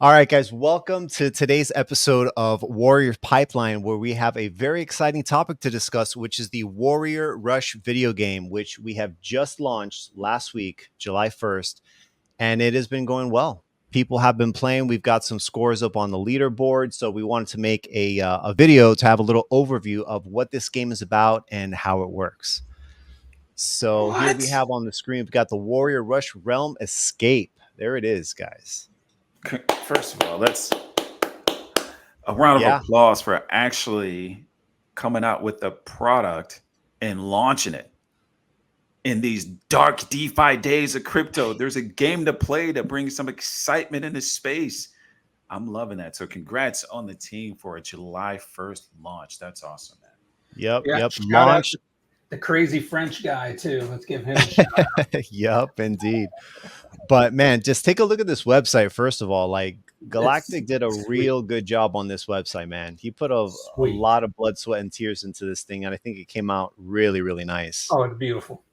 All right, guys, welcome to today's episode of Warrior Pipeline, where we have a very exciting topic to discuss, which is the Warrior Rush video game, which we have just launched last week, July 1st, and it has been going well. People have been playing. We've got some scores up on the leaderboard, so we wanted to make a video to have a little overview of what this game is about and how it works. So here we What? have on the screen, we've got the Warrior Rush Realm Escape. There it is, guys. First of all, let's a round of Yeah. applause for actually coming out with the product and launching it in these dark DeFi days of crypto. There's a game to play that brings some excitement into space. I'm loving that. So congrats on the team for a July 1st launch. That's awesome, man. Yep. Yeah, Yep. shout out Launch. to the crazy French guy too. Let's give him a shout out. Yep, indeed. But man, just take a look at this website. First of all, like Galactic did a Sweet. real good job on this website, man. He put a Sweet. lot of blood, sweat, and tears into this thing, and I think it came out really, really nice. Oh, it's beautiful.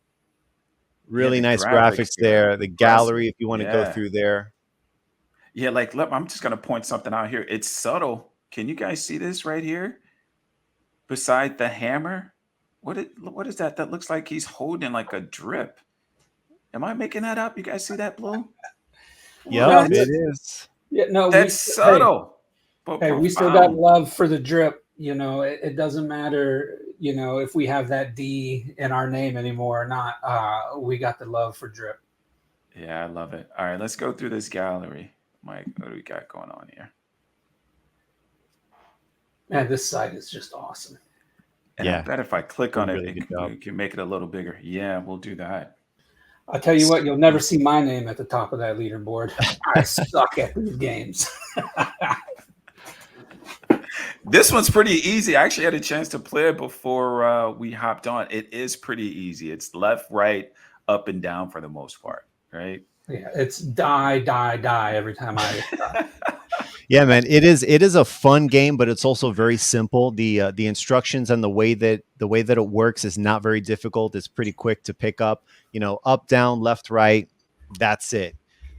Really the nice graphics there. The gallery, if you want to go through there. Yeah, like look, I'm just gonna point something out here. It's subtle. Can you guys see this right here? Beside the hammer, what is that? That looks like he's holding like a drip. Am I making that up? You guys see that, Blue? Yep, What? it is. Yeah, no, That's subtle. But Hey, we still got profound. love for the drip. You know, it doesn't matter, you know, if we have that D in our name anymore or not. We got the love for drip. Yeah, I love it. All right, let's go through this gallery. Mike, what do we got going on here? Man, this site is just awesome. And I bet if I click on Really it, good job. we can make it a little bigger. Yeah, we'll do that. I'll tell you what, you'll never see my name at the top of that leaderboard. I suck at these games. This one's pretty easy. I actually had a chance to play it before we hopped on. It is pretty easy. It's left, right, up, and down for the most part, right? Yeah, it's die, die, die every time I. Yeah, man, it is a fun game, but it's also very simple. The instructions and the way that it works is not very difficult. It's pretty quick to pick up. You know, up, down, left, right. That's it.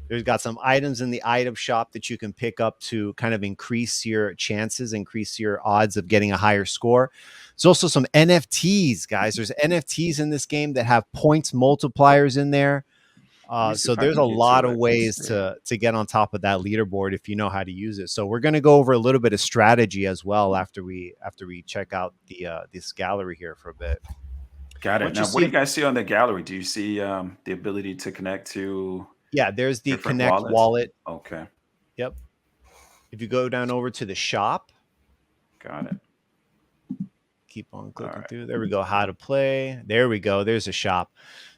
There's got some items in the item shop that you can pick up to kind of increase your chances, increase your odds of getting a higher score. There's also some NFTs, guys. There's NFTs in this game that have points multipliers in there. So there's a lot of ways to get on top of that leaderboard if you know how to use it. So we're going to go over a little bit of strategy as well after we check out the this gallery here for a bit. Got it. Now, what do you guys see on the gallery? Do you see the ability to connect to? Yeah, there's the different Connect wallets? wallet. Okay, Yep. If you go down over to the shop, got it. keep on clicking right. through. There we go. How to play. There we go. There's a shop.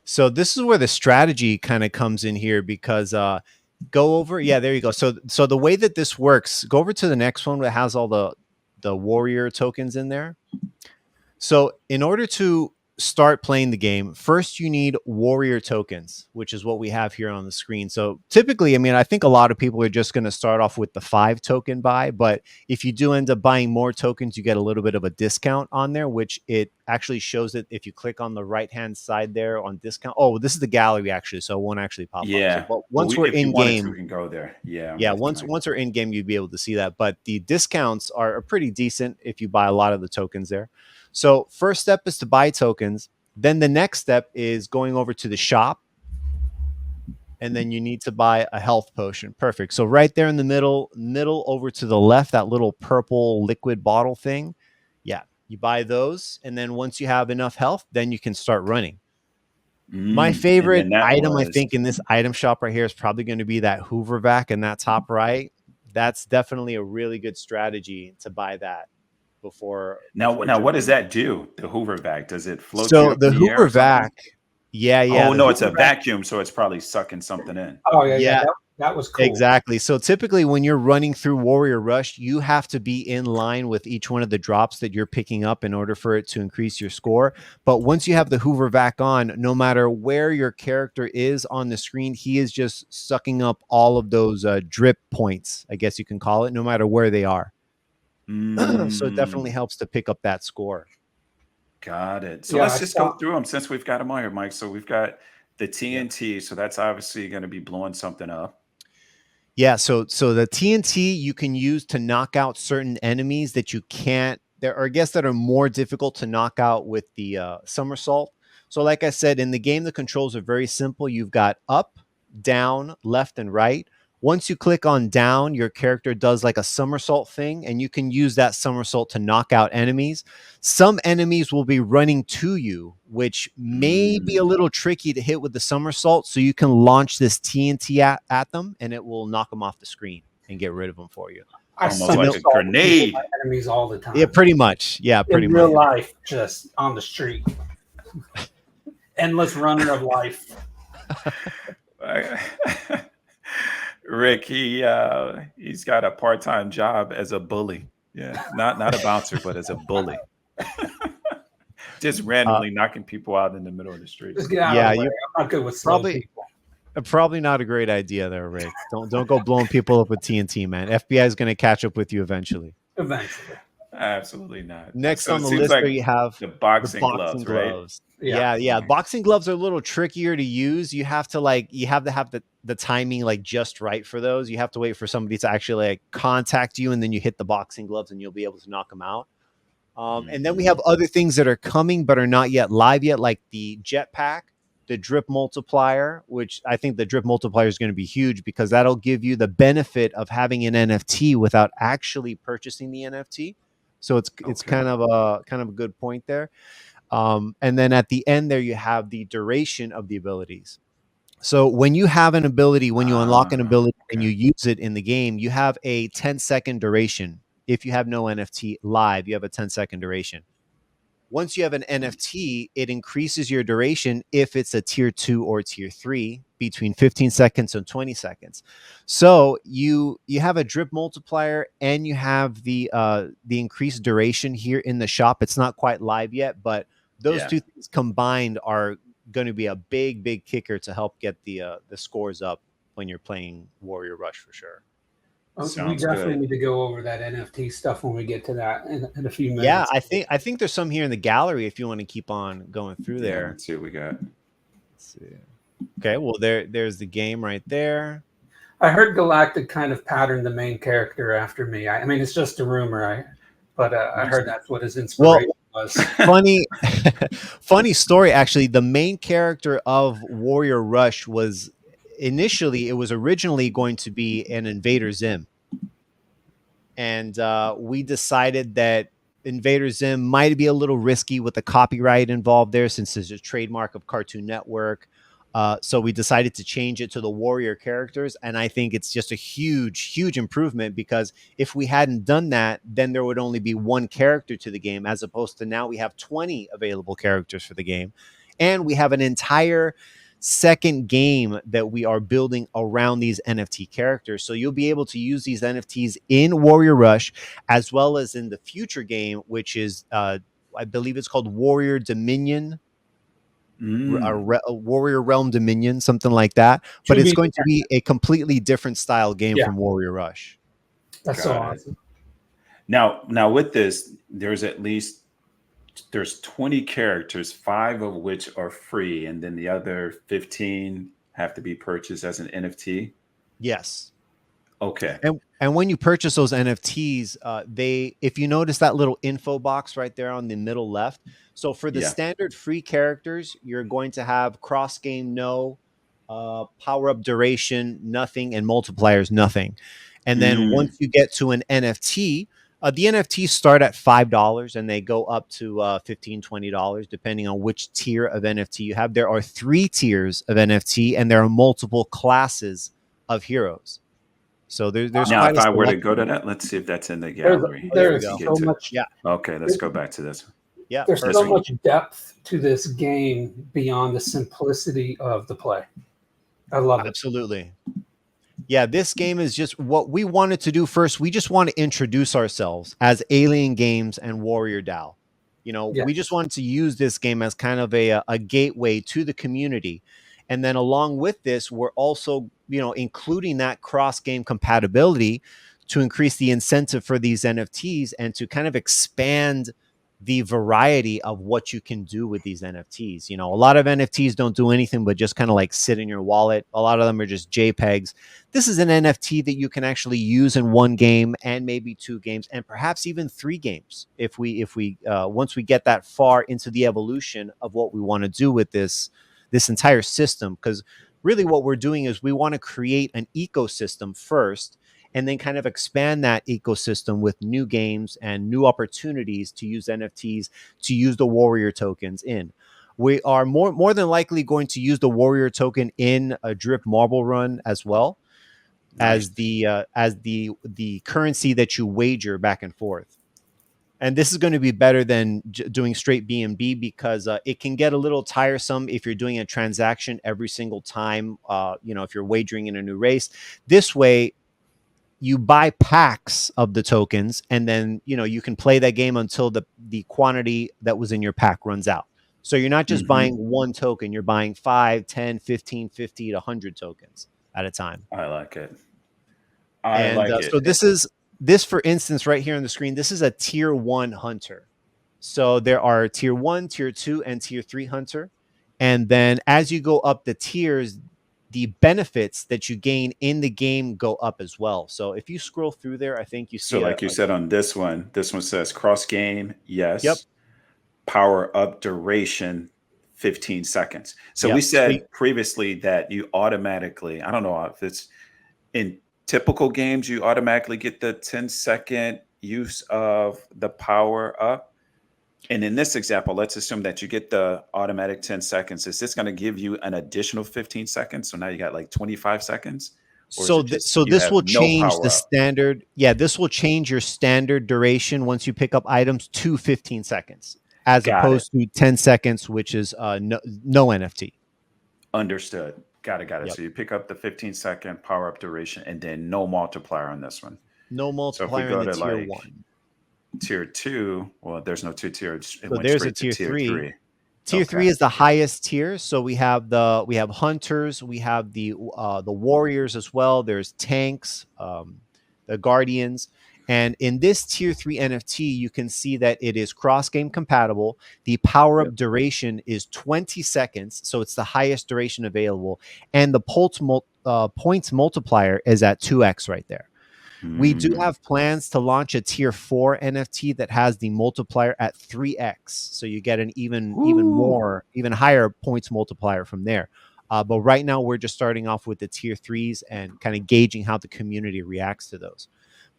So this is where the strategy kind of comes in here because go over. Yeah, there you go. So the way that this works, go over to the next one that has all the warrior tokens in there. So in order to start playing the game, first you need warrior tokens, which is what we have here on the screen. So typically, I mean, I think a lot of people are just going to start off with the 5 token buy, but if you do end up buying more tokens, you get a little bit of a discount on there, which it actually shows it if you click on the right-hand side there on discount. Oh, this is the gallery actually, so it won't actually pop up. So, but once we're in game, we can go there. Yeah. Yeah, once we're in game, you'd be able to see that. But the discounts are pretty decent if you buy a lot of the tokens there. So first step is to buy tokens. Then the next step is going over to the shop. And then you need to buy a health potion. Perfect. So right there in the middle over to the left, that little purple liquid bottle thing. Yeah, you buy those. And then once you have enough health, then you can start running. My favorite item, I think, in this item shop right here is probably going to be that Hoover vac in that top right. That's definitely a really good strategy to buy that before. Now, what does that do? The Hoover vac, does it float? So the Hoover vac, yeah. Oh no, it's a vacuum, so it's probably sucking something in. Oh yeah. That was cool. Exactly. So typically when you're running through Warrior Rush, you have to be in line with each one of the drops that you're picking up in order for it to increase your score. But once you have the Hoover vac on, no matter where your character is on the screen, he is just sucking up all of those drip points, I guess you can call it, no matter where they are. So it definitely helps to pick up that score. Got it. So let's just go through them since we've got them on here, Mike. So we've got the TNT. So that's obviously going to be blowing something up. Yeah, so the TNT you can use to knock out certain enemies that you can't. There are, I guess, that are more difficult to knock out with the somersault. So, like I said, in the game, the controls are very simple. You've got up, down, left, and right. Once you click on down, your character does like a somersault thing, and you can use that somersault to knock out enemies. Some enemies will be running to you, which may be a Mm, little tricky to hit with the somersault. So you can launch this TNT at them, and it will knock them off the screen and get rid of them for you. I almost like a somersault into my grenade. enemies all the Yeah, time. pretty much. Yeah, pretty In much. real life, just on the street. Endless runner of life. Rick, he's got a part-time job as a bully. Yeah, not a bouncer, but as a bully. Just Uh, randomly knocking people out in the middle of the street. Just get out of yeah, the way. you I'm not good with slow probably people. probably not a great idea there, Rick. Don't go blowing people up with TNT, man. FBI is going to catch up with you eventually. Eventually. Absolutely not. Next So on it the seems list like there you have the the boxing boxing gloves, right? gloves. Yeah. Yeah. Boxing gloves are a little trickier to use. You have to have the timing like just right for those. You have to wait for somebody to actually like contact you, and then you hit the boxing gloves, and you'll be able to knock them out. And then we Mhm. have other things that are coming but are not yet live yet, like the jetpack, the drip multiplier, which I think the drip multiplier is going to be huge because that'll give you the benefit of having an NFT without actually purchasing the NFT. So it's Okay. kind of a good point there. And then at the end there you have the duration of the abilities. So when you have an ability, when you unlock an ability and you Okay. use it in the game, you have a 10-second duration. If you have no NFT live, you have a 10-second duration. Once you have an NFT, it increases your duration if it's a tier 2 or tier 3 between 15 seconds and 20 seconds. So you have a drip multiplier and you have the increased duration here in the shop. It's not quite live yet, but those Yeah. two things combined are going to be a big kicker to help get the scores up when you're playing Warrior Rush for sure. We Sounds definitely good. need to go over that NFT stuff when we get to that in a few Yeah, minutes. I think there's some here in the gallery if you want to keep on going through Yeah. there. Let's see what we got. Let's see. Okay, well there's the game right there. I heard Galactic kind of patterned the main character after me. I mean, it's just a rumor, but I heard that's what his Well, inspiration was. funny funny story actually. The main character of Warrior Rush was initially it was originally going to be an Invader Zim. And we decided that Invader Zim might be a little risky with the copyright involved there since it's a trademark of Cartoon Network. So we decided to change it to the Warrior characters, and I think it's just a huge improvement because if we hadn't done that, then there would only be one character to the game, as opposed to now we have 20 available characters for the game, and we have an entire second game that we are building around these NFT characters. So you'll be able to use these NFTs in Warrior Rush as well as in the future game, which is I believe it's called Warrior Dominion, Mm. a Warrior Realm Dominion, something like that. But To it's be, going to be a completely different style game yeah, from Warrior Rush. that's so Got it. awesome. Now with this, there's 20 characters, 5 of which are free, and then the other 15 have to be purchased as an NFT. Yes. Okay. And when you purchase those NFTs, they if you notice that little info box right there on the middle left. So for the Yeah. standard free characters, you're going to have cross game no, power up duration nothing, and multipliers nothing. And then Mm. once you get to an NFT, the NFTs start at $5 and they go up to $15-$20 depending on which tier of NFT you have. There are 3 tiers of NFT, and there are multiple classes of heroes. So there's Now, quite if a I were to selection go to here. that, let's see if that's in the There's gallery Oh, there so we we there's can go. get so to. much Yeah, Okay, let's go back to this. yeah, there's so perfect. much depth to this game beyond the simplicity of the play. I love it. Absolutely. Yeah, this game is just what we wanted to do first. We just want to introduce ourselves as Alien Games and Warrior DAO. You know, Yeah. we just wanted to use this game as kind of a gateway to the community. And then along with this, we're also, including that cross game compatibility to increase the incentive for these NFTs and to kind of expand the variety of what you can do with these NFTs. You know, a lot of NFTs don't do anything but just kind of like sit in your wallet. A lot of them are just JPEGs. This is an NFT that you can actually use in one game and maybe two games and perhaps even three games if we once we get that far into the evolution of what we want to do with this entire system. Because really what we're doing is we want to create an ecosystem first and then kind of expand that ecosystem with new games and new opportunities to use NFTs, to use the Warrior tokens in. We are more than likely going to use the Warrior token in a drip marble run as well Nice. as the currency that you wager back and forth. And this is going to be better than doing straight BNB because it can get a little tiresome if you're doing a transaction every single time. You know, if you're wagering in a new race, this way you buy packs of the tokens and then you know you can play that game until the quantity that was in your pack runs out. So you're not just buying one token, you're buying 5, 10, 15, 50 to 100 tokens at a time. I like it. I And like so it. this for instance right here on the screen, this is a tier 1 hunter. So there are tier 1, tier 2 and tier 3 hunter. And then as you go up the tiers, the benefits that you gain in the game go up as well. So if you scroll through there, I think you So, see like you said on this one says cross game, yep, yes. Power up duration, 15 seconds. So we yep. said previously that you automatically, I don't know if it's in typical games, you automatically get the 10-second use of the power up. And in this example, let's assume that you get the automatic 10 seconds. Is this going to give you an additional 15 seconds? So now you got like 25 seconds? Or is So it just so you this have will no change the power up? standard. Yeah, this will change your standard duration once you pick up items to 15 seconds as Got it. opposed to 10 seconds, which is no NFT. Understood. Got it. Got it. Yep. So you pick up the 15-second power up duration and then no multiplier on this one. No So if we multiplier in go the to tier like 1. tier 2, well, there's no 2 tiers. It So went there's a straight to tier tier 3. 3. Tier Okay. 3 is the highest tier. So we have hunters, we have the warriors as well. There's tanks, the guardians, and in this tier 3 NFT, you can see that it is cross game compatible. The power Yep. up duration is 20 seconds, so it's the highest duration available, and the points multiplier is at 2x right there. We do Mm. have plans to launch a tier 4 NFT that has the multiplier at 3x. So you get an even higher points multiplier from there. But right now we're just starting off with the tier 3s and kind of gauging how the community reacts to those.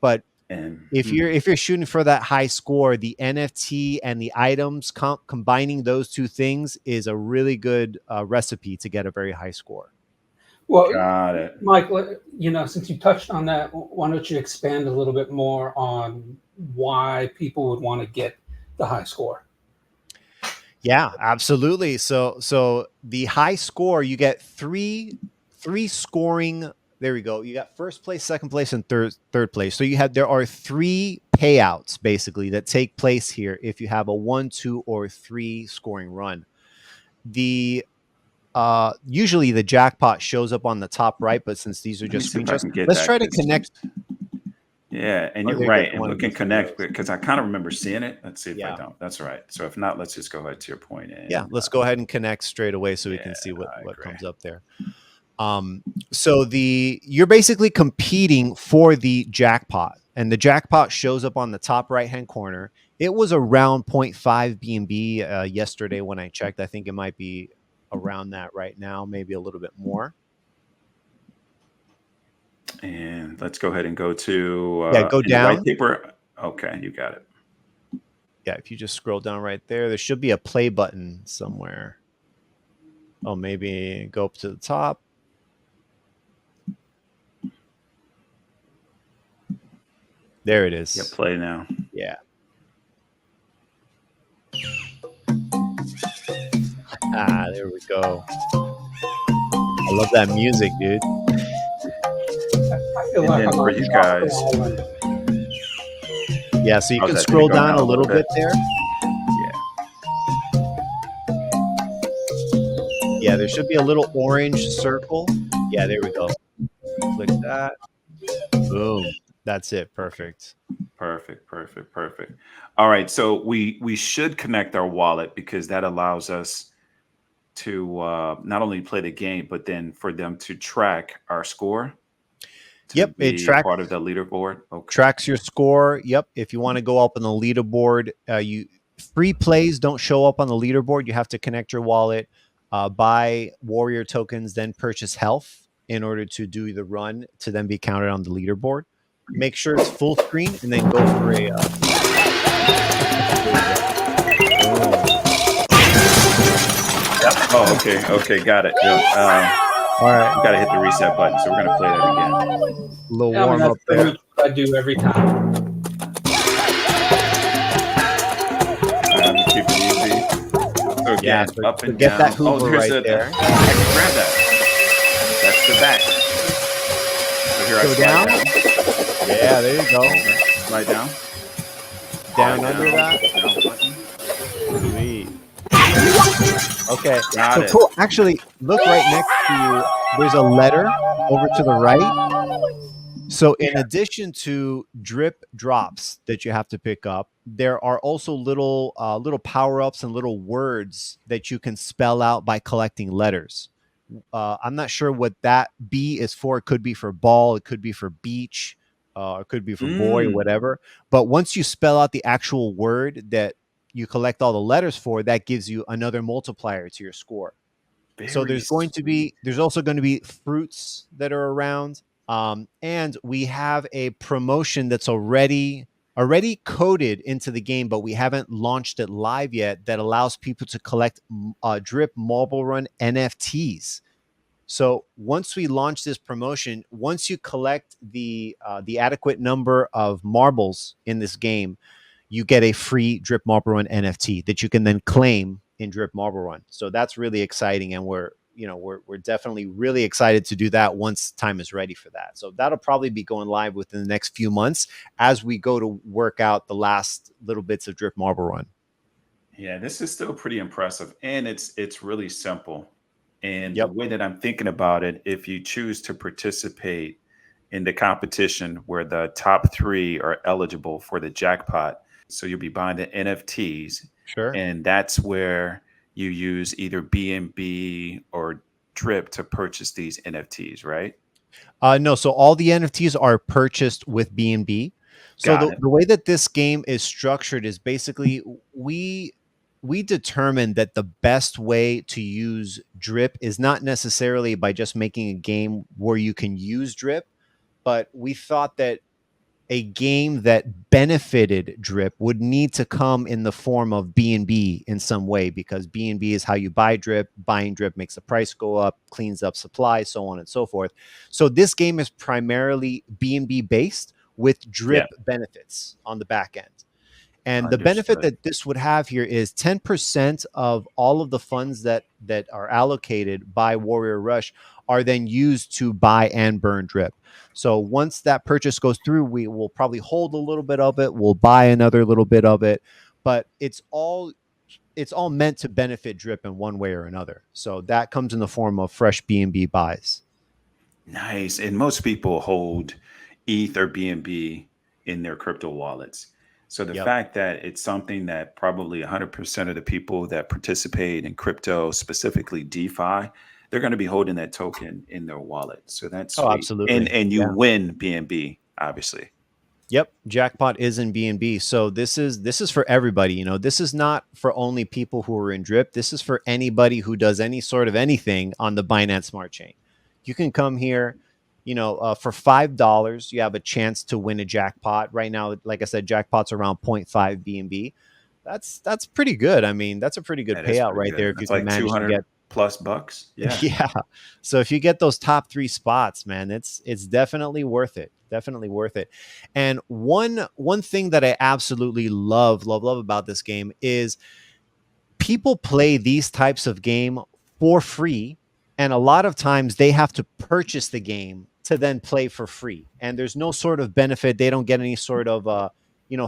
But And if you're shooting for that high score, the NFT and the items combining those two things is a really good recipe to get a very high score. Well, got it. Mike, you know, since you touched on that, why don't you expand a little bit more on why people would want to get the high score? Yeah, absolutely. So the high score, you get three scoring. There we go. You got first place, second place, and third place. So there are 3 payouts basically that take place here if you have a 1, 2, or 3 scoring run. The usually the jackpot shows up on the top right, but since these are Let me just see if I screenshots, can get let's that. try to connect. Yeah, and Oh, you're there you go. right. And we can connect because I kind of remember seeing it. Let's see if I Yeah. don't. That's right. So if not, let's just go ahead to your point. Yeah, And let's go ahead and connect straight away so we can see I what agree. comes up there. So you're basically competing for the jackpot, and the jackpot shows up on the top right hand corner. It was around 0.5 BNB yesterday when I checked. I think it might be around that right now, maybe a little bit more. And let's go ahead and go to Go in the down. white paper. Okay, you got it. Yeah, if you just scroll down right there should be a play button somewhere. Oh, maybe go up to the top. There it is. Yeah, play now. Yeah. There we go. I love that music, dude. I feel And like then I'm for on you Tropical guys, Island. Yeah, so you how's can that? Did it scroll go down down a little bit there. Yeah. Yeah, there should be a little orange circle. Yeah, there we go. Click that. Boom. That's it. Perfect. Perfect, perfect, perfect. All right, so we should connect our wallet because that allows us to not only play the game, but then for them to track our score to Yep, it be a part of the leaderboard. Okay. tracks your score. Yep, if you want to go up on the leaderboard, you free plays don't show up on the leaderboard. You have to connect your wallet, buy warrior tokens, then purchase health in order to do the run to then be counted on the leaderboard. Make sure it's full screen and then go for a. There you go. Boom. Yep. Oh, okay. Okay, got it. Yeah. All right, We got to hit the reset button, so we're gonna play that again. a little Yeah, I mean, warm that's up pretty there. much what I do every time. Keep it easy. So Yeah, again, up so and get that down. Oh, Hoover there's right a. there. I can grab that. That's the back. So here I Go slide down. down. Yeah, there you go. Slide down. Down Slide under down. that. Down button. Sweet. Okay. Got So it. cool. Actually, look right next to you. There's a letter over to the right. So in addition to drip drops that you have to pick up, there are also little power-ups and little words that you can spell out by collecting letters. I'm not sure what that B is for. It could be for ball, it could be for beach, it could be for boy, Mm, whatever. But once you spell out the actual word that you collect all the letters for, that gives you another multiplier to your score. So very sweet. there's also going to be fruits that are around, and we have a promotion that's already coded into the game, but we haven't launched it live yet. That allows people to collect drip marble run NFTs. So once we launch this promotion, once you collect the adequate number of marbles in this game, you get a free Drip Marble Run NFT that you can then claim in Drip Marble Run. So that's really exciting, and we're definitely really excited to do that once time is ready for that. So that'll probably be going live within the next few months as we go to work out the last little bits of Drip Marble Run. Yeah, this is still pretty impressive, and it's really simple. And the Yep. way that I'm thinking about it, if you choose to participate in the competition where the top three are eligible for the jackpot, so you'll be buying the NFTs, Sure. and that's where you use either BNB or Drip to purchase these NFTs, right? No, so all the NFTs are purchased with BNB. So Got the, it. the way that this game is structured is basically we determined that the best way to use drip is not necessarily by just making a game where you can use drip, but we thought that a game that benefited drip would need to come in the form of B&B in some way, because B&B is how you buy drip. Buying drip makes the price go up, cleans up supply, so on and so forth. So this game is primarily B&B based with Yeah, drip benefits on the back end. And the benefit understood. that this would have here is 10% of all of the funds that are allocated by Warrior Rush are then used to buy and burn drip. So once that purchase goes through, we will probably hold a little bit of it, we'll buy another little bit of it, but it's all meant to benefit drip in one way or another. So that comes in the form of fresh B&B buys. Nice. And most people hold ETH or BNB in their crypto wallets. So the Yep. fact that it's something that probably 100% of the people that participate in crypto, specifically DeFi, they're going to be holding that token in their wallet. So that's Oh, sweet. And absolutely. and you Yeah. win BNB, obviously. Yep, jackpot is in B&B. So this is for everybody. This is not for only people who are in drip. This is for anybody who does any sort of anything on the Binance Smart Chain. You can come here, for $5, you have a chance to win a jackpot. Right now, like I said, jackpots around 0.5 B&B. That's pretty good. I mean, that's a pretty good That is payout pretty right there good. if you That's can like manage to 200 get. plus bucks. Yeah. Yeah. So if you get those top three spots, man, it's definitely worth it. Definitely worth it. And one thing that I absolutely love about this game is people play these types of game for free, and a lot of times they have to purchase the game to then play for free, and there's no sort of benefit. They don't get any sort of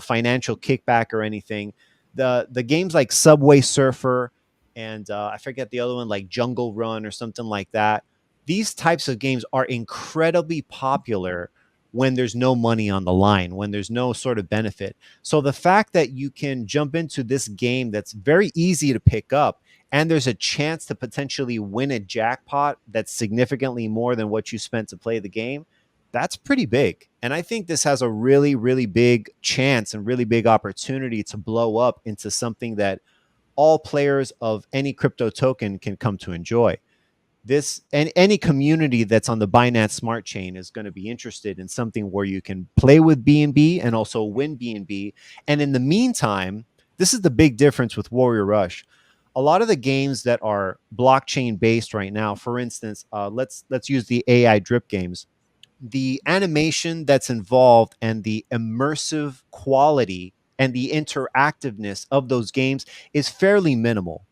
financial kickback or anything. The games like Subway Surfer and I forget the other one, like Jungle Run or something like that, these types of games are incredibly popular when there's no money on the line, when there's no sort of benefit. So the fact that you can jump into this game that's very easy to pick up, and there's a chance to potentially win a jackpot that's significantly more than what you spent to play the game, that's pretty big. And I think this has a really, really big chance and really big opportunity to blow up into something that all players of any crypto token can come to enjoy. This, and any community that's on the Binance Smart Chain is going to be interested in something where you can play with BNB and also win BNB. And in the meantime, this is the big difference with Warrior Rush. A lot of the games that are blockchain based right now, for instance, let's use the AI drip games. The animation that's involved and the immersive quality and the interactiveness of those games is fairly minimal.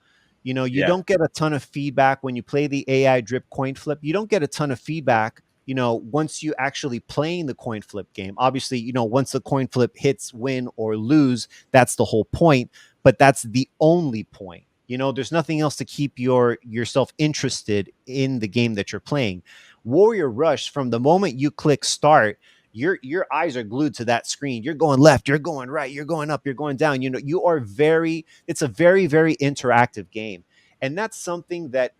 You know, you Yeah. don't get a ton of feedback when you play the AI drip coin flip. You don't get a ton of feedback, you know, once you actually playing the coin flip game. Obviously, you know, once the coin flip hits win or lose, that's the whole point, but that's the only point. You know, there's nothing else to keep yourself interested in the game that you're playing. Warrior Rush, from the moment you click start, your eyes are glued to that screen. You're going left, you're going right, you're going up, you're going down. You know, you are very, it's a very, very interactive game. And that's something that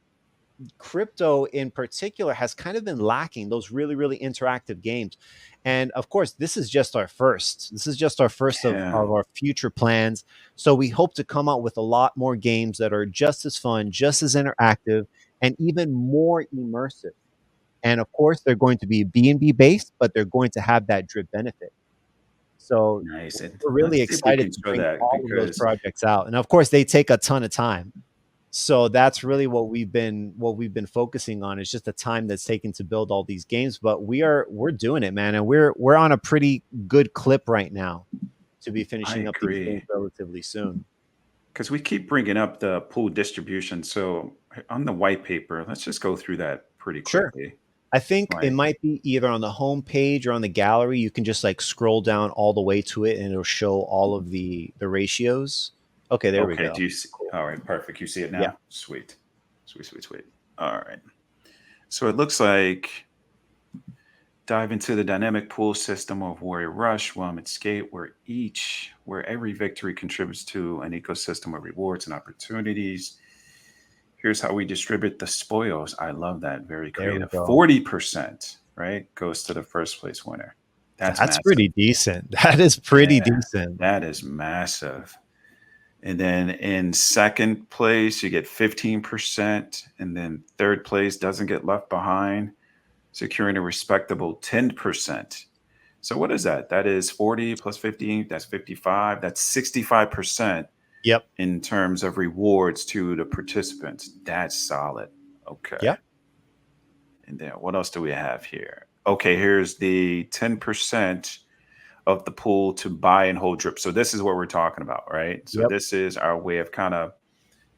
crypto in particular has kind of been lacking, those really, really interactive games. And of course, this is just our first. This is just our first Yeah. of our future plans. So we hope to come out with a lot more games that are just as fun, just as interactive, and even more immersive. And of course, they're going to be B&B based, but they're going to have that drip benefit. So Nice. And we're let's really see if we excited can to show bring that all of those because projects out. And of course, they take a ton of time. So that's really what we've been focusing on, is just the time that's taken to build all these games. But we're doing it, man, and we're on a pretty good clip right now to be I finishing up these games agree. relatively soon. Because we keep bringing up the pool distribution. So on the white paper, let's just go through that pretty Sure. quickly. I think it Like, might be either on the home page or on the gallery. You can just like scroll down all the way to it and it'll show all of the ratios. Okay, there we okay, go. do you see? Cool. All right, perfect. You see it Yeah. now? Sweet. Sweet, sweet, sweet. All right. So it looks like dive into the dynamic pool system of Warrior Rush, Willamette Skate, where every victory contributes to an ecosystem of rewards and opportunities. Here's how we distribute the spoils. I love that. Very There we creative. go. 40%, right, goes to the first place winner. That's That's massive. pretty decent. That is pretty Yeah, decent. that is massive. And then in second place, you get 15%. And then third place doesn't get left behind, securing a respectable 10%. So what is that? That is 40 plus 15. That's 55. That's 65% Yep. in terms of rewards to the participants. That's solid. Okay. Yep. And then what else do we have here? Okay, here's the 10% of the pool to buy and hold drip. So this is what we're talking about, right? So Yep. this is our way of kind of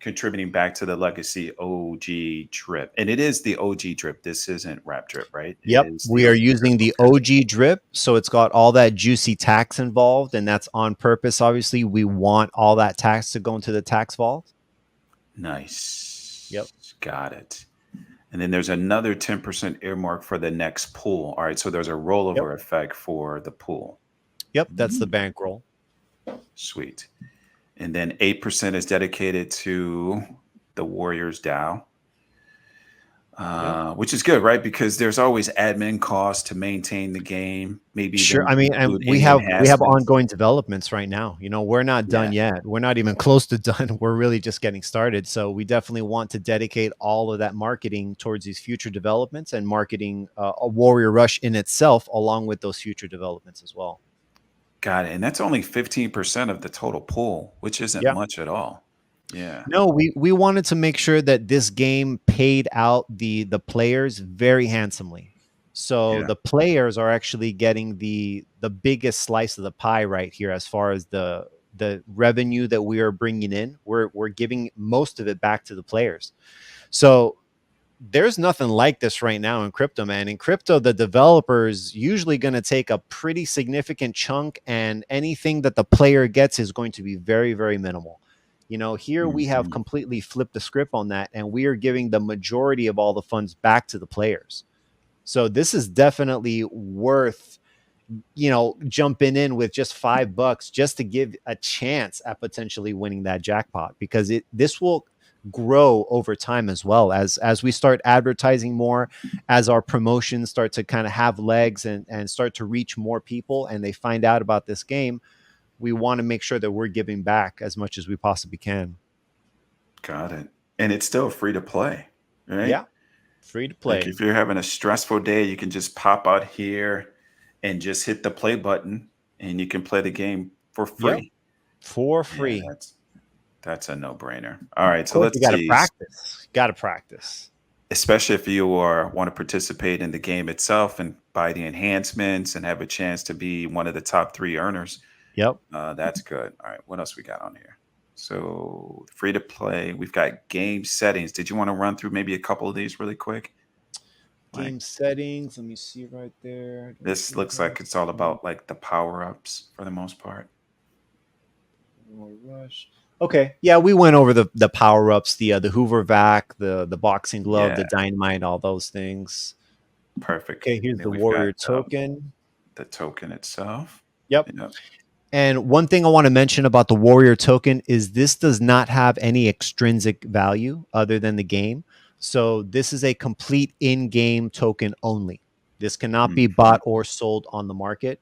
contributing back to the legacy OG drip. And it is the OG drip. This isn't rap drip, right? It Yep. is the We are OG drip. using the Okay. OG drip. So it's got all that juicy tax involved, and that's on purpose. Obviously, we want all that tax to go into the tax vault. Yep. Nice. Got it. And then there's another 10% earmark for the next pool. All right. So there's a Yep. rollover effect for the pool. Yep. That's the bankroll. Sweet. And then 8% is dedicated to the Warriors DAO, Yep. which is good, right? Because there's always admin costs to maintain the game, maybe Sure. even I mean, and include any we have enhancements. ongoing developments right now. You know, we're not done Yeah, yet. We're not even close to done. We're really just getting started. So we definitely want to dedicate all of that marketing towards these future developments and marketing a Warrior Rush in itself, along with those future developments as well. got it. And that's only 15% of the total pool, which isn't Yeah. much at all. Yeah, No, we wanted to make sure that this game paid out the players very handsomely. So yeah, the players are actually getting the biggest slice of the pie right here, as far as the revenue that we are bringing in. We're giving most of it back to the players. So there's nothing like this right now in crypto, man. In crypto, the developers usually going to take a pretty significant chunk, and anything that the player gets is going to be very, very minimal. You know, here we have mhm. completely flipped the script on that, and we are giving the majority of all the funds back to the players. So this is definitely worth jumping in with just $5 just to give a chance at potentially winning that jackpot, because this will grow over time as well as we start advertising more, as our promotions start to kind of have legs and start to reach more people and they find out about this game. We want to make sure that we're giving back as much as we possibly can. Got it. And it's still free to play, Yeah, right? free to Like play. if you're having a stressful day, you can just pop out here and just hit the play button and you can play the game for Yep, free. for Yeah, free. that's a no-brainer. All right, Of so course, you let's got to see. practice. Got to practice. Especially if you are want to participate in the game itself and buy the enhancements and have a chance to be one of the top 3 earners, Yep. that's good. All right, what else we got on here? So free to play. We've got game settings. Did you want to run through maybe a couple of these really quick? Like Game settings. Let me see right there. this looks like it's all about like the power ups for the most part. Rush. Okay, yeah, we went over the power ups, the Hoover vac, the boxing glove, the Yeah, dynamite, all those things. perfect. Okay, here's And then the we've got warrior token. the token itself. Yep. Yep. And one thing I want to mention about the warrior token is this does not have any extrinsic value other than the game. So this is a complete in-game token only. This cannot be Mhm. bought or sold on the market.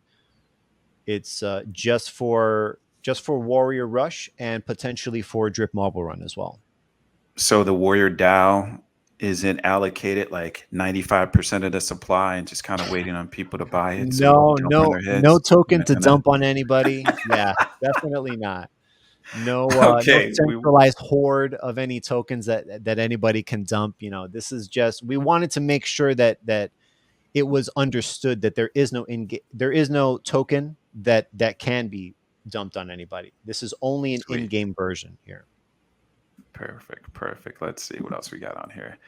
It's just for Warrior Rush and potentially for Drip Marble Run as well. So the Warrior DAO isn't allocated like 95% of the supply and just kind of waiting on people to buy it so we can No, jump on no, their no heads. You're token not to gonna dump on anybody. Yeah, definitely not. No okay. centralized hoard of any tokens that anybody can dump. This is just, we wanted to make sure that it was understood that there is no token that can be dumped on anybody. This is only an Sweet. in-game version here. Perfect. Perfect. Let's see what else we got on here.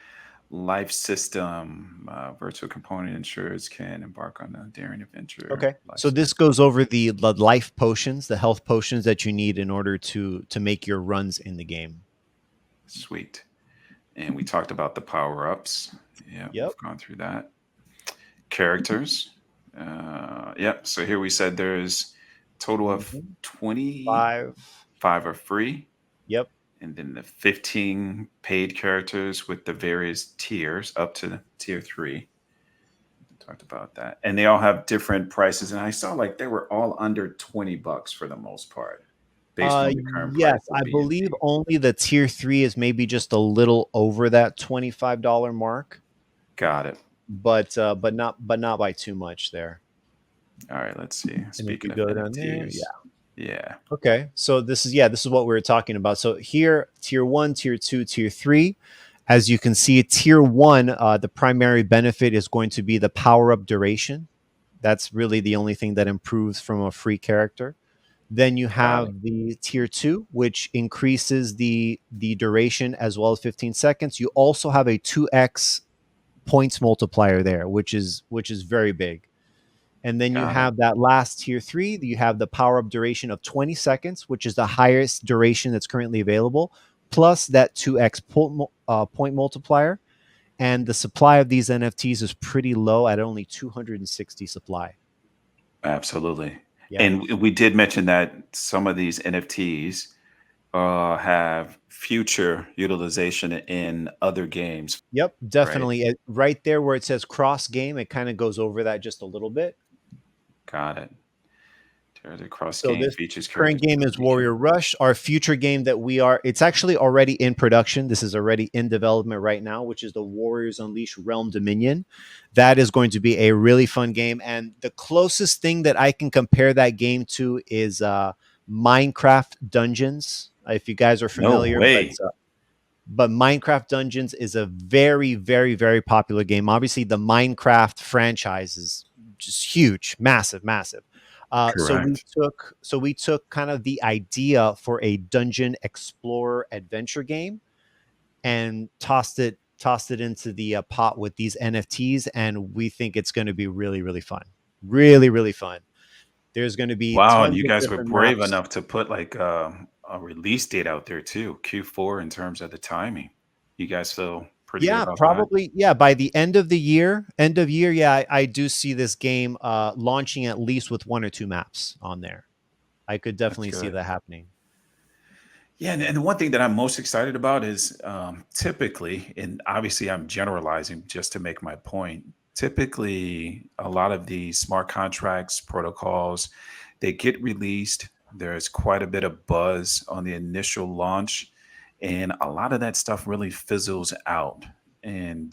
Life system, virtual component insurers can embark on a daring adventure. Okay. Life So this system. goes over the life potions, the health potions that you need in order to make your runs in the game. Sweet. And we talked about the power ups. Yeah, Yep. we've gone through that. Characters. Yep. So here we said there's total of Mhm. 25 5. are free, Yep. and then the 15 paid characters with the various tiers up to tier 3. We talked about that. And they all have different prices. And I saw like they were all under $20 for the most part, based on the current price Yes, of I believe BNB. only the tier 3 is maybe just a little over that $25 mark, Got it. but not by too much there. All right, let's see. And if Speaking you of go down there, NFTs, yeah. okay. So this is what we were talking about. So here, tier 1, tier 2, tier 3. As you can see, tier 1, the primary benefit is going to be the power up duration. That's really the only thing that improves from a free character. Then you Got it. have the tier 2, which increases the duration as well as 15 seconds. You also have a 2x points multiplier there, which is very big. And then you Got it. have that last tier 3, you have the power up duration of 20 seconds, which is the highest duration that's currently available, plus that 2x point multiplier. And the supply of these NFTs is pretty low at only 260 supply. Absolutely. Yeah. And we did mention that some of these NFTs have future utilization in other games, Yep, right? definitely. Right there where it says cross game, it kind of goes over that just a little bit. Got it. Territory cross So game this features current characters game with is unique. Warrior Rush. Our future game it's actually already in production. This is already in development right now, which is the Warriors Unleash Realm Dominion. That is going to be a really fun game. And the closest thing that I can compare that game to is Minecraft Dungeons. If you guys are No familiar, way. but Minecraft Dungeons is a very, very, very popular game. Obviously, the Minecraft franchise is just huge, massive, massive. So we Correct. took kind of the idea for a dungeon explorer adventure game and tossed it into the pot with these NFTs, and we think it's going to be really, really fun, really, really fun. There's going to be Wow, and tons you of guys were different brave maps. enough to put like a release date out there too, Q4 in terms of the timing. You guys feel pretty good Yeah, about that. probably. Yeah, by the end of year, yeah, I do see this game launching at least with one or two maps on there. I could That's definitely see good. that happening. Yeah, and the one thing that I'm most excited about is typically, and obviously I'm generalizing just to make my point. Typically, a lot of these smart contracts protocols, they get released. There's quite a bit of buzz on the initial launch, and a lot of that stuff really fizzles out. And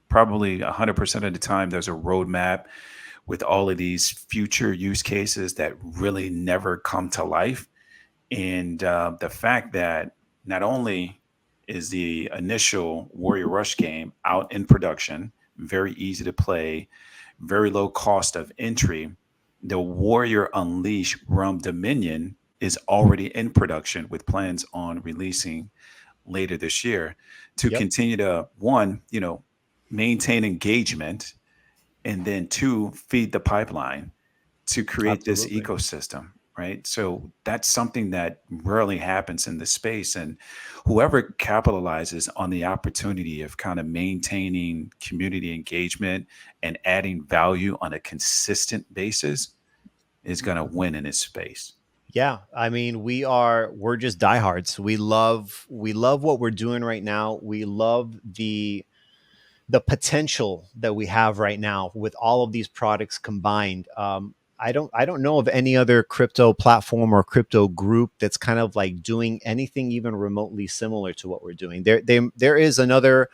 probably 100% of the time, there's a roadmap with all of these future use cases that really never come to life. And the fact that not only is the initial Warrior Rush game out in production, very easy to play, very low cost of entry, the Warrior Unleash Realm Dominion is already in production with plans on releasing later this year to Yep, continue to, one, maintain engagement, and then two, feed the pipeline to create this absolutely. ecosystem, right? So that's something that rarely happens in the space. And whoever capitalizes on the opportunity of kind of maintaining community engagement and adding value on a consistent basis is going to win in this space. Yeah, I mean, we're just diehards. We love what we're doing right now. We love the potential that we have right now with all of these products combined. I don't know of any other crypto platform or crypto group that's kind of like doing anything even remotely similar to what we're doing. There is another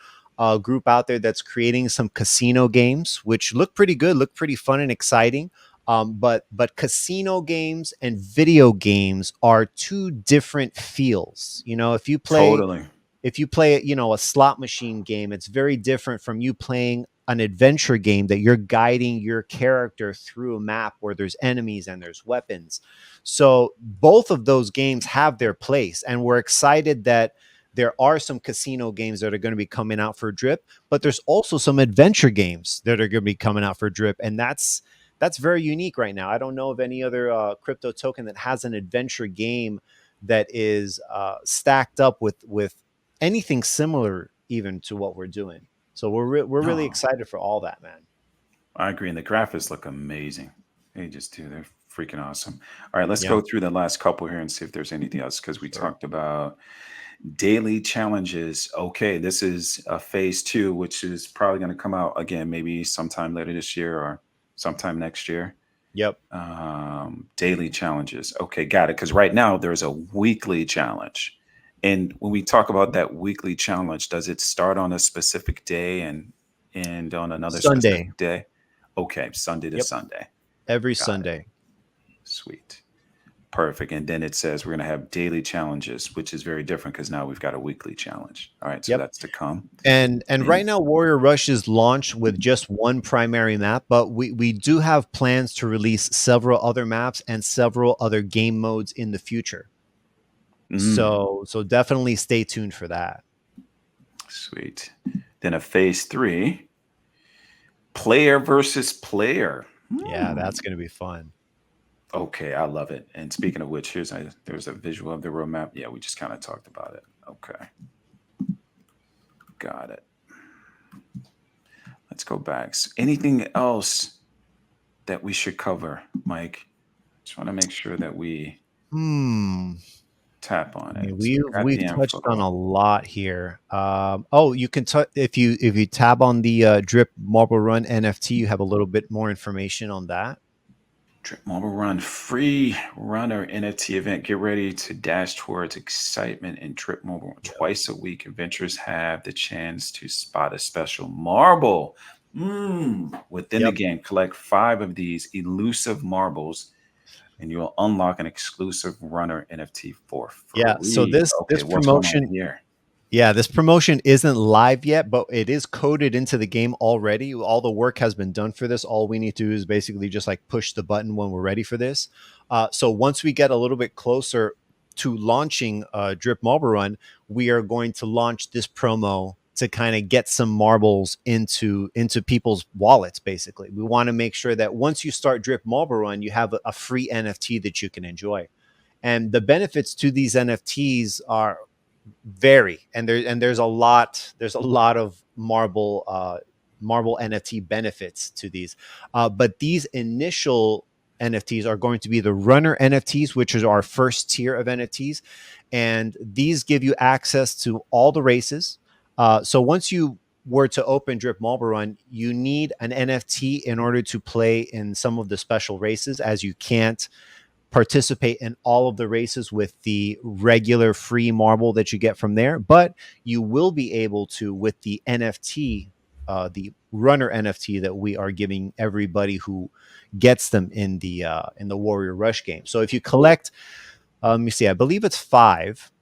group out there that's creating some casino games, which look pretty good, look pretty fun and exciting. But casino games and video games are two different feels. You know, Totally. if you play, a slot machine game, it's very different from you playing an adventure game that you're guiding your character through a map where there's enemies and there's weapons. So both of those games have their place, and we're excited that there are some casino games that are going to be coming out for Drip, but there's also some adventure games that are going to be coming out for Drip, and that's very unique right now. I don't know of any other crypto token that has an adventure game that is stacked up with anything similar even to what we're doing. So we're really No, excited for all that, man. I agree. And the graphics look amazing. They just do. They're freaking awesome. All right, let's Yeah, go through the last couple here and see if there's anything else because we sure. talked about daily challenges. Okay, this is a phase two, which is probably going to come out again, maybe sometime later this year or sometime next year. Yep. Daily challenges. Okay, got it. Because right now there's a weekly challenge. And when we talk about that weekly challenge, does it start on a specific day and on another Sunday. specific day? Okay, Sunday to Yep. Sunday. Every Got it. Sunday. Sweet. Perfect. And then it says we're going to have daily challenges, which is very different because now we've got a weekly challenge. All right. So Yep. that's to come. And And right now Warrior Rush is launched with just one primary map, but we do have plans to release several other maps and several other game modes in the future. mm, So definitely stay tuned for that. sweet. Then a phase three, player versus player. Yeah, Hmm. that's going to be fun. Okay, I love it. And speaking of which, there's a visual of the roadmap. Yeah, we just kind of talked about it. Okay, got it. Let's go back. Anything else that we should cover, Mike? Just want to make sure that we Hmm. tap on I it. mean, So we've got the we've touched on info. a lot here. Oh, you can if you tab on the Drip Marble Run NFT, you have a little bit more information on that. Drip Mobile Run free runner NFT event. Get ready to dash towards excitement in Drip Mobile. Yep. Twice a week, adventurers have the chance to spot a special marble. Within the Yep. game, collect 5 of these elusive marbles, and you'll unlock an exclusive runner NFT for Yeah. So free. this Okay, what's going on promotion, here? yeah, this promotion isn't live yet, but it is coded into the game already. All the work has been done for this. All we need to do is basically just like push the button when we're ready for this. So once we get a little bit closer to launching Drip Marble Run, we are going to launch this promo to kind of get some marbles into people's wallets. Basically, we want to make sure that once you start Drip Marble Run, you have a free NFT that you can enjoy. And the benefits to these NFTs are Very, and there's a lot of marble NFT benefits to these, but these initial NFTs are going to be the runner NFTs, which is our first tier of NFTs, and these give you access to all the races. So once you were to open Drip Marble Run, you need an NFT in order to play in some of the special races, as you can't participate in all of the races with the regular free marble that you get from there, but you will be able to with the NFT, the runner NFT that we are giving everybody who gets them in the Warrior Rush game. So if you collect, let me see, I believe it's five.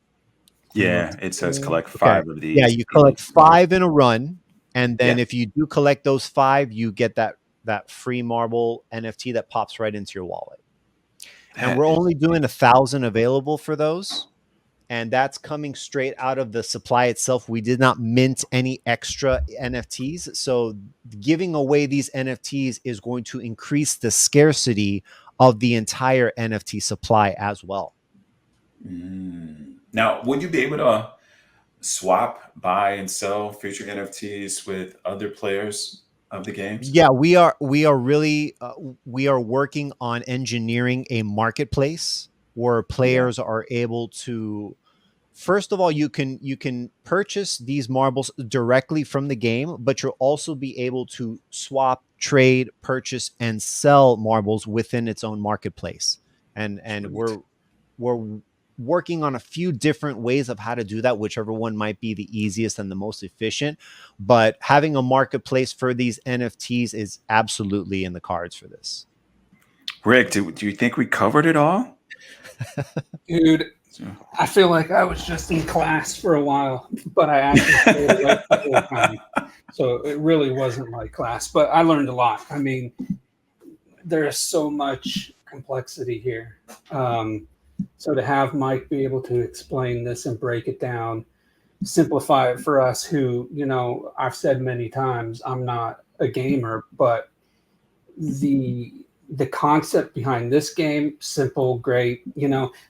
Yeah, it says collect Okay, 5 of yeah, these. you collect five in a run, and then Yeah. if you do collect those five, you get that free marble NFT that pops right into your wallet. And That we're is only doing 1,000 available for those. And that's coming straight out of the supply itself. We did not mint any extra NFTs. So giving away these NFTs is going to increase the scarcity of the entire NFT supply as well. Now, would you be able to swap, buy, and sell future NFTs with other players of the games? Yeah, we are working on engineering a marketplace where Yeah. players are able to, first of all, you can purchase these marbles directly from the game, but you'll also be able to swap, trade, purchase, and sell marbles within its own marketplace. And Sweet. we're working on a few different ways of how to do that, whichever one might be the easiest and the most efficient. But having a marketplace for these NFTs is absolutely in the cards for this. Rick, do you think we covered it all? Dude, So- I feel like I was just in class for a while, but I actually stayed awake the whole time. So it really wasn't like class, but I learned a lot. I mean, there is so much complexity here. So to have Mike be able to explain this and break it down, simplify it for us who, I've said many times, I'm not a gamer, but the the concept behind this game, simple, great.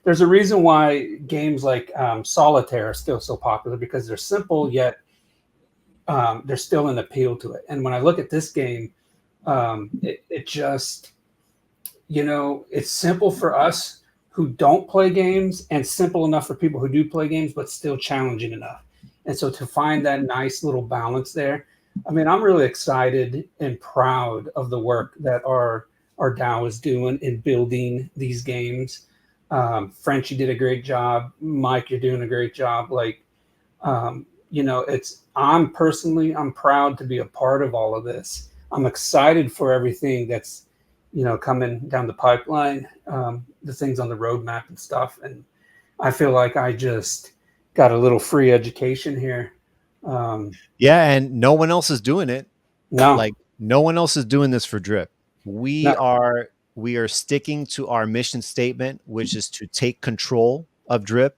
There's a reason why games like Solitaire are still so popular because they're simple yet there's still an appeal to it. And when I look at this game, it just it's simple for us who don't play games and simple enough for people who do play games, but still challenging enough. And so to find that nice little balance there, I mean, I'm really excited and proud of the work that our DAO is doing in building these games. French, you did a great job. Mike, you're doing a great job. Like, I'm proud to be a part of all of this. I'm excited for everything that's coming down the pipeline, the things on the roadmap and stuff. And I feel like I just got a little free education here. Yeah, and no one else is doing it. No, Like no one else is doing this for Drip. no, We are sticking to our mission statement, which is to take control of Drip,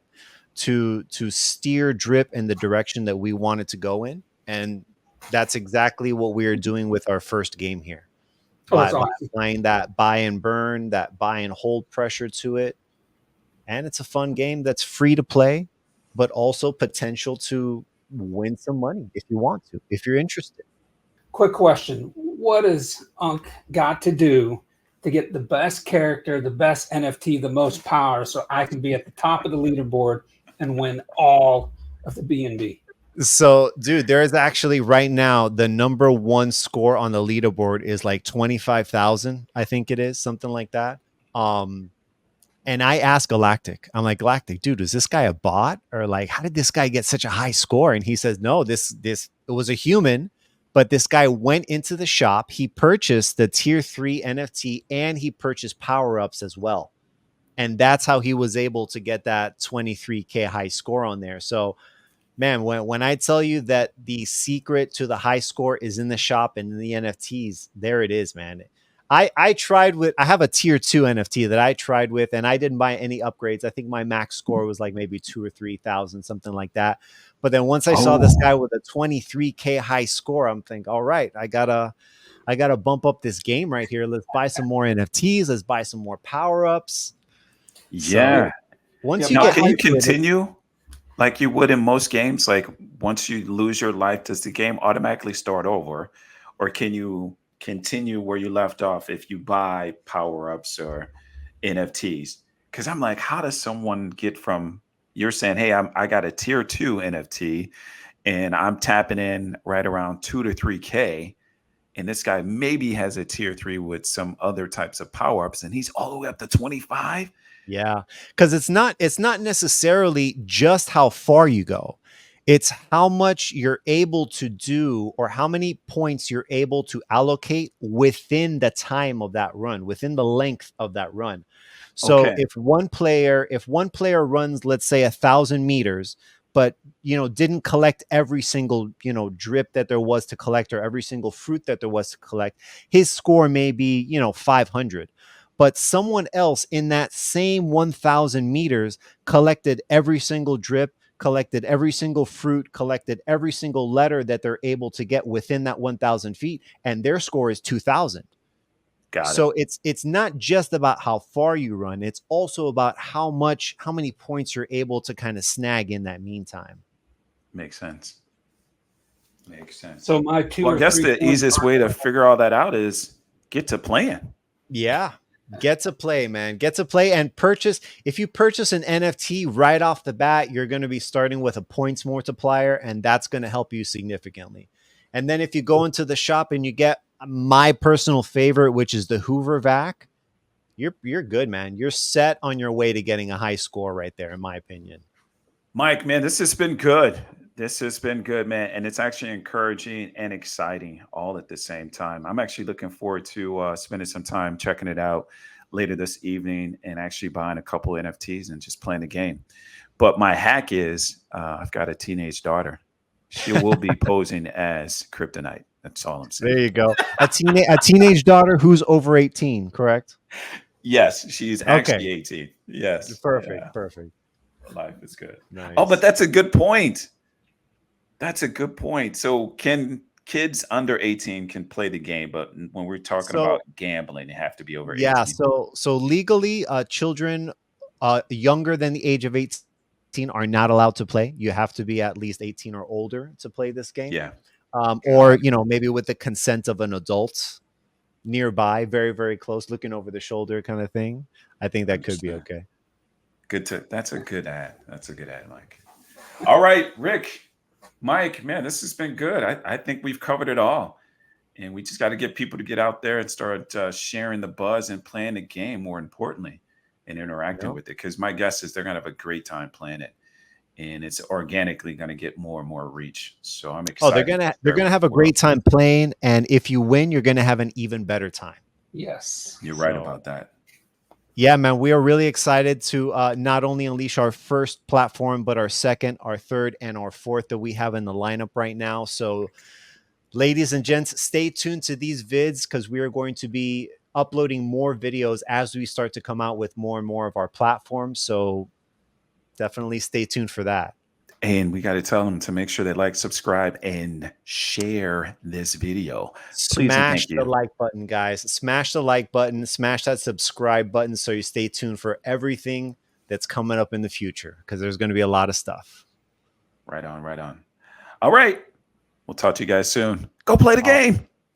to steer Drip in the direction that we want it to go in, and that's exactly what we are doing with our first game here. oh, it's By awesome. applying that buy and burn, that buy and hold pressure to it, and it's a fun game that's free to play, but also potential to win some money if you want to, if you're interested. Quick question: what has Unk got to do to get the best character, the best NFT, the most power, so I can be at the top of the leaderboard and win all of the BNB? So, dude, there is actually right now the number one score on the leaderboard is like 25,000, I think it is, something like that. Um, and I asked Galactic, I'm like, Galactic, dude, is this guy a bot? Or like, how did this guy get such a high score? And he says, no, this it was a human, but this guy went into the shop, he purchased the tier 3 NFT and he purchased power-ups as well. And that's how he was able to get that 23K high score on there. So man, when I tell you that the secret to the high score is in the shop and in the NFTs, there it is, man. I tried with, I have a tier 2 NFT that I tried with, and I didn't buy any upgrades. I think my max score was like maybe 2 or 3 thousand, something like that. But then once I saw this guy Oh, with a 23K high score, I'm thinking, all right, I gotta bump up this game right here. Let's buy some more NFTs. Let's buy some more power ups. yeah. So once Yep. you Now, get can you hyped with it, continue like you would in most games? Like once you lose your life, does the game automatically start over? Or can you continue where you left off if you buy power-ups or NFTs? Because I'm like, how does someone get from you're saying, hey, I got a tier 2 NFT and I'm tapping in right around 2 to 3K. And this guy maybe has a tier 3 with some other types of power-ups, and he's all the way up to 25. Yeah, because it's not necessarily just how far you go. It's how much you're able to do or how many points you're able to allocate within the time of that run, within the length of that run. So Okay. if one player runs, let's say 1,000 meters, but didn't collect every single drip that there was to collect or every single fruit that there was to collect, his score may be 500. But someone else in that same 1,000 meters collected every single drip, collected every single fruit, collected every single letter that they're able to get within that 1,000 feet, and their score is 2,000. Got it. So it's not just about how far you run, it's also about how many points you're able to kind of snag in that meantime. Makes sense. Makes sense. So my two Well, I or guess three the points easiest way to figure all that out is get to playing. Yeah. Get to play, man. Get to play and purchase. If you purchase an NFT right off the bat, you're going to be starting with a points multiplier, and that's going to help you significantly. And then if you go into the shop and you get my personal favorite, which is the Hoover Vac, you're good, man. You're set on your way to getting a high score right there, in my opinion. Mike, man, this has been good. This has been good, man. And it's actually encouraging and exciting all at the same time. I'm actually looking forward to spending some time checking it out later this evening and actually buying a couple NFTs and just playing the game. But my hack is I've got a teenage daughter. She will be posing as Kryptonite. That's all I'm saying. There you go. A teenage daughter who's over 18, correct? Yes, she's Okay. actually 18. Yes. Yeah. Perfect. Perfect. Life is good. Oh, but Nice. that's a good point. That's a good point. So can kids under 18 can play the game, but when we're talking So about gambling, they have to be over yeah, 18. so legally, children younger than the age of 18 are not allowed to play. You have to be at least 18 or older to play this game. Yeah. Or Got it. maybe with the consent of an adult nearby, very, very close, looking over the shoulder kind of thing. I think that could be Understood. okay. That's a good ad. That's a good ad, Mike. All right, Rick, Mike, man, this has been good. I think we've covered it all. And we just got to get people to get out there and start sharing the buzz and playing the game, more importantly, and interacting Yeah. with it. Because my guess is they're going to have a great time playing it. And it's organically going to get more and more reach. So I'm Oh, they're excited to gonna they're share gonna with have the a world. great time playing, and if you win, you're gonna have an even better time. Yes. You're right So about that. yeah, man, we are really excited to not only unleash our first platform, but our second, our third, and our fourth that we have in the lineup right now. So, ladies and gents, stay tuned to these vids because we are going to be uploading more videos as we start to come out with more and more of our platforms. So, definitely stay tuned for that. And we got to tell them to make sure they like, subscribe, and share this video. Please and Smash thank the you. like button, guys. Smash the like button, smash that subscribe button so you stay tuned for everything that's coming up in the future because there's going to be a lot of stuff. Right on, right on. All right. We'll talk to you guys soon. Go play the All game.